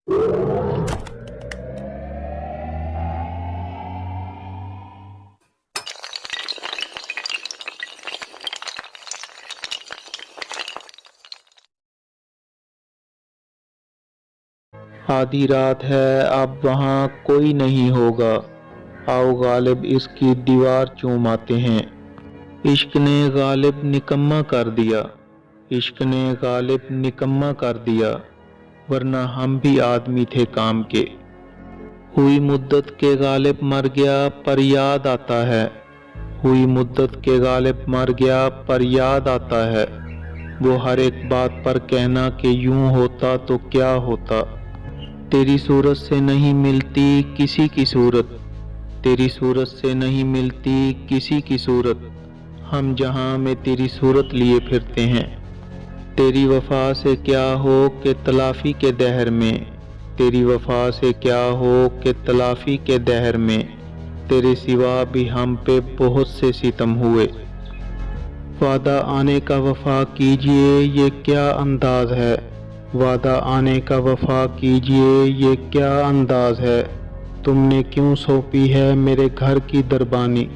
आधी रात है, अब वहाँ कोई नहीं होगा। आओ गालिब इसकी दीवार चूम आते हैं। इश्क ने गालिब निकम्मा कर दिया, इश्क ने गालिब निकम्मा कर दिया, वरना हम भी आदमी थे काम के। हुई मुद्दत के गालिब मर गया पर याद आता है, हुई मुद्दत के गालिब मर गया पर याद आता है। वो हर एक बात पर कहना कि यूं होता तो क्या होता। तेरी सूरत से नहीं मिलती किसी की सूरत, तेरी सूरत से नहीं मिलती किसी की सूरत। हम जहां में तेरी सूरत लिए फिरते हैं। तेरी वफा से क्या हो कि तलाफी के दहर में, तेरी वफा से क्या हो कि तलाफी के दहर में। तेरे सिवा भी हम पे बहुत से सितम हुए। वादा आने का वफा कीजिए ये क्या अंदाज है, वादा आने का वफा कीजिए ये क्या अंदाज है। तुमने क्यों सौंपी है मेरे घर की दरबानी,